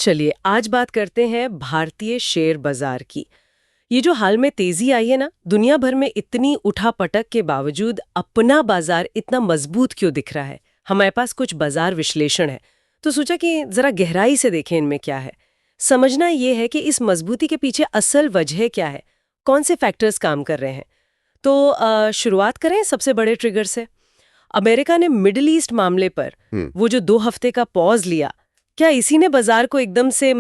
चलिए आज बात करते हैं भारतीय शेयर बाजार की। ये जो हाल में तेजी आई है ना, दुनिया भर में इतनी उठापटक के बावजूद अपना बाजार इतना मजबूत क्यों दिख रहा है? हमारे पास कुछ बाजार विश्लेषण है, तो सोचा कि जरा गहराई से देखें इनमें क्या है। समझना ये है कि इस मजबूती के पीछे असल वजह क्या है, कौन से फैक्टर्स काम कर रहे हैं। तो शुरुआत करें सबसे बड़े ट्रिगर से। अमेरिका ने मिडिल ईस्ट मामले पर वो जो 2 हफ्ते का पॉज लिया, क्या इसी ने बाजार को एकदम से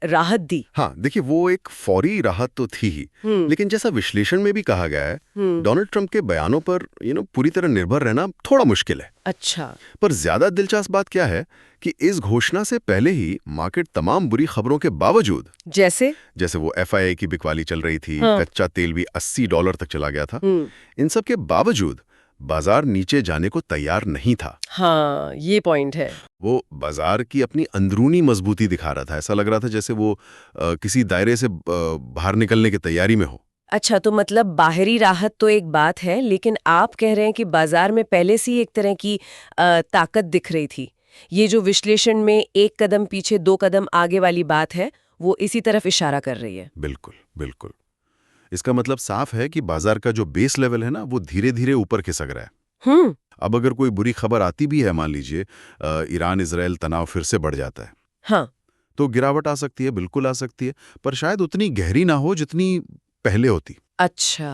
राहत दी? हाँ, देखिए वो एक फौरी राहत तो थी ही, लेकिन जैसा विश्लेषण में भी कहा गया है, डोनाल्ड ट्रंप के बयानों पर पूरी तरह निर्भर रहना थोड़ा मुश्किल है। अच्छा। पर ज्यादा दिलचस्प बात क्या है कि इस घोषणा से पहले ही मार्केट तमाम बुरी खबरों के बावजूद, जैसे वो FII की बिकवाली चल रही थी, कच्चा तेल भी $80 तक चला गया था, इन सब के बावजूद बाजार नीचे जाने को तैयार नहीं था। हाँ, ये पॉइंट है। वो बाजार की अपनी अंदरूनी मजबूती दिखा रहा था। ऐसा लग रहा था जैसे वो किसी दायरे से बाहर निकलने की तैयारी में हो। अच्छा, तो बाहरी राहत तो एक बात है, लेकिन आप कह रहे हैं कि बाजार में पहले से ही एक तरह की ताकत दिख रही थी। ये जो विश्लेषण में 1 कदम पीछे 2 कदम आगे वाली बात है, वो इसी तरफ इशारा कर रही है। बिल्कुल बिल्कुल। इसका मतलब साफ है कि बाजार का जो बेस लेवल है ना, वो धीरे धीरे ऊपर खिसक रहा है। अब अगर कोई बुरी खबर आती भी है, मान लीजिए ईरान इजराइल तनाव फिर से बढ़ जाता है, हाँ, तो गिरावट आ सकती है, बिल्कुल आ सकती है, पर शायद उतनी गहरी ना हो जितनी पहले होती। अच्छा।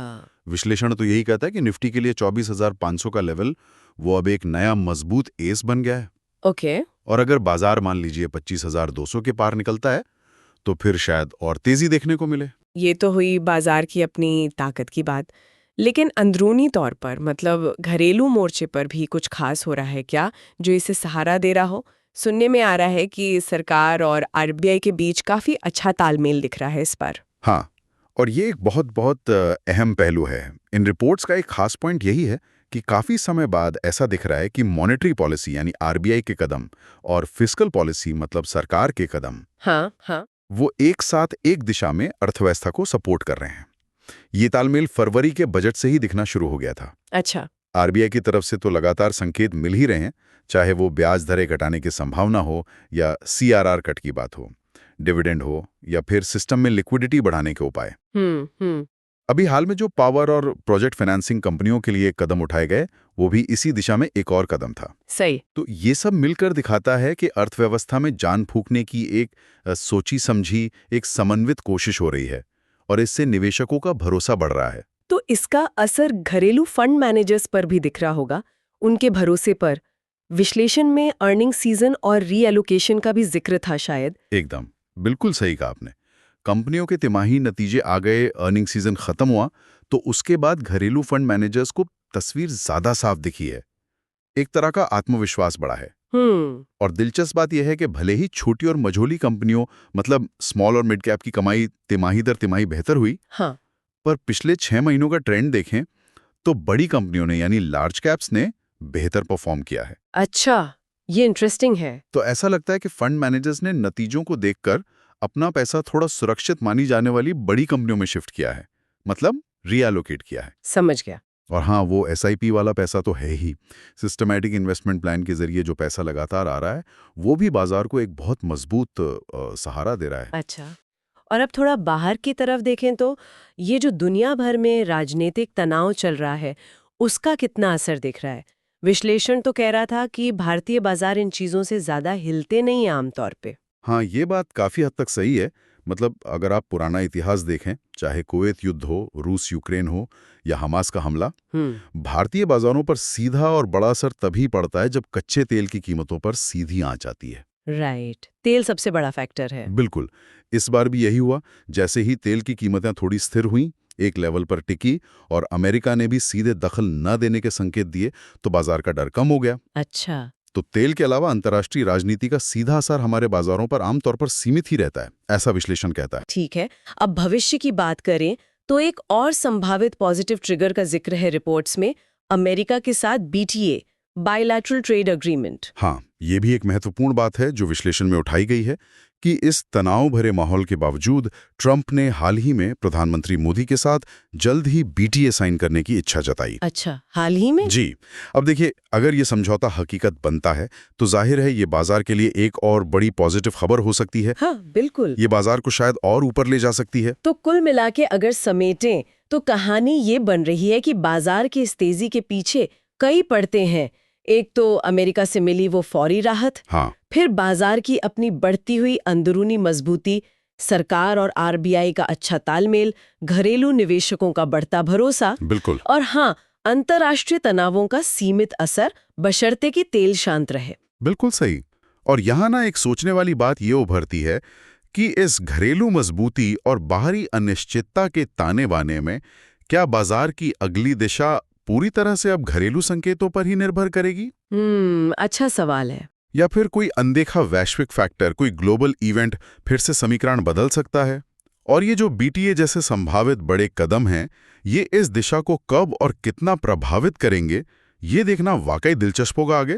विश्लेषण तो यही कहता है कि निफ्टी के लिए 24,500 का लेवल वो अब एक नया मजबूत एस बन गया है। ओके। और अगर बाजार मान लीजिए 25,200 के पार निकलता है, तो फिर शायद और तेजी देखने को मिले। ये तो हुई बाजार की अपनी ताकत की बात, लेकिन अंदरूनी तौर पर घरेलू मोर्चे पर भी कुछ खास हो रहा है क्या, जो इसे सहारा दे रहा हो? सुनने में आ रहा है कि सरकार और RBI के बीच काफी अच्छा तालमेल दिख रहा है इस पर। हाँ, और ये एक बहुत बहुत अहम पहलू है। इन रिपोर्ट्स का एक खास पॉइंट यही है कि काफी समय बाद ऐसा दिख रहा है कि मॉनेटरी पॉलिसी यानी RBI के कदम और फिस्कल पॉलिसी मतलब सरकार के कदम, हाँ, वो एक साथ एक दिशा में अर्थव्यवस्था को सपोर्ट कर रहे हैं। ये तालमेल फरवरी के बजट से ही दिखना शुरू हो गया था। अच्छा। RBI की तरफ से तो लगातार संकेत मिल ही रहे हैं, चाहे वो ब्याज दरें घटाने की संभावना हो या CRR कट की बात हो, डिविडेंड हो या फिर सिस्टम में लिक्विडिटी बढ़ाने के उपाय। अभी हाल में जो पावर और प्रोजेक्ट फाइनेंसिंग कंपनियों के लिए कदम उठाए गए, वो भी इसी दिशा में एक और कदम था। सही। तो ये सब मिलकर दिखाता है कि अर्थव्यवस्था में जान फूंकने की एक सोची समझी, एक समन्वित कोशिश हो रही है, और इससे निवेशकों का भरोसा बढ़ रहा है। तो इसका असर घरेलू फंड मैनेजर्स पर भी दिख रहा होगा, उनके भरोसे पर। विश्लेषण में अर्निंग सीजन और रीएलोकेशन का भी जिक्र था शायद। एकदम, बिल्कुल सही कहा आपने। कंपनियों के तिमाही नतीजे आ गए, अर्निंग सीजन खत्म हुआ, तो उसके बाद घरेलू फंड मैनेजर्स को तस्वीर ज्यादा साफ दिखी है। एक तरह का आत्मविश्वास बढ़ा है। और दिलचस्प बात यह है कि भले ही छोटी और मझोली कंपनियों मतलब स्मॉल और मिड कैप की कमाई तिमाही दर तिमाही बेहतर हुई, हाँ, पर पिछले 6 महीनों का ट्रेंड देखें तो बड़ी कंपनियों ने यानी लार्ज कैप्स ने बेहतर परफॉर्म किया है। अच्छा, ये इंटरेस्टिंग है। तो ऐसा लगता है कि फंड मैनेजर्स ने नतीजों को देखकर अपना पैसा थोड़ा सुरक्षित मानी जाने वाली बड़ी कंपनियों में शिफ्ट किया है, मतलब रीएलोकेट किया है। समझ गया। और हाँ, वो SIP वाला पैसा तो है ही। सिस्टमैटिक इन्वेस्टमेंट प्लान के जरिए जो पैसा लगातार आ रहा है, वो भी बाजार को एक बहुत मजबूत सहारा दे रहा है। अच्छा, और अब थोड़ा बाहर की तरफ देखें तो ये जो दुनिया भर में राजनीतिक तनाव चल रहा है, उसका कितना असर दिख रहा है? विश्लेषण तो कह रहा था कि भारतीय बाजार इन चीजों से ज्यादा हिलते नहीं आमतौर पे। हाँ, ये बात काफी हद तक सही है। मतलब अगर आप पुराना इतिहास देखें, चाहे कुवैत युद्ध हो, रूस यूक्रेन हो या हमास का हमला, भारतीय बाजारों पर सीधा और बड़ा असर तभी पड़ता है जब कच्चे तेल की कीमतों पर सीधी आंच आती है। राइट, तेल सबसे बड़ा फैक्टर है। बिल्कुल। इस बार भी यही हुआ। जैसे ही तेल की कीमतें थोड़ी स्थिर हुईं, एक लेवल पर टिकी और अमेरिका ने भी सीधे दखल न देने के संकेत दिए, तो बाजार का डर कम हो गया। अच्छा। तो तेल के अलावा अंतर्राष्ट्रीय राजनीति का सीधा असर हमारे बाजारों पर आमतौर पर सीमित ही रहता है, ऐसा विश्लेषण कहता है। ठीक है, अब भविष्य की बात करें तो एक और संभावित पॉजिटिव ट्रिगर का जिक्र है रिपोर्ट्स में, अमेरिका के साथ BTA, बायलैटरल ट्रेड एग्रीमेंट। हाँ, ये भी एक महत्वपूर्ण बात है जो विश्लेषण में उठाई गई है कि इस तनाव भरे माहौल के बावजूद ट्रंप ने हाल ही में प्रधानमंत्री मोदी के साथ जल्द ही बीटीए साइन करने की इच्छा जताई। अच्छा, हाल ही में? जी। अब देखिए, अगर ये समझौता हकीकत बनता है तो जाहिर है ये बाजार के लिए एक और बड़ी पॉजिटिव खबर हो सकती है। हाँ, बिल्कुल। ये बाजार को शायद और ऊपर ले जा सकती है। तो कुल मिला के अगर समेटें तो कहानी ये बन रही है कि बाजार की इस तेजी के पीछे कई पड़ते हैं। एक तो अमेरिका से मिली वो फौरी राहत, हाँ, फिर बाजार की अपनी बढ़ती हुई अंदरूनी मजबूती, सरकार और आरबीआई का अच्छा तालमेल, घरेलू निवेशकों का बढ़ता भरोसा, बिल्कुल। और हाँ, अंतर्राष्ट्रीय तनावों का सीमित असर, बशर्ते कि तेल शांत रहे। बिल्कुल सही। और यहाँ ना एक सोचने वाली बात ये उभरती है कि इस घरेलू मजबूती और बाहरी अनिश्चितता के ताने बाने में क्या बाजार की अगली दिशा पूरी तरह से अब घरेलू संकेतों पर ही निर्भर करेगी, अच्छा सवाल है। या फिर कोई अनदेखा वैश्विक फैक्टर, कोई ग्लोबल इवेंट फिर से समीकरण बदल सकता है? और ये जो बीटीए जैसे संभावित बड़े कदम हैं, ये इस दिशा को कब और कितना प्रभावित करेंगे, ये देखना वाकई दिलचस्प होगा आगे।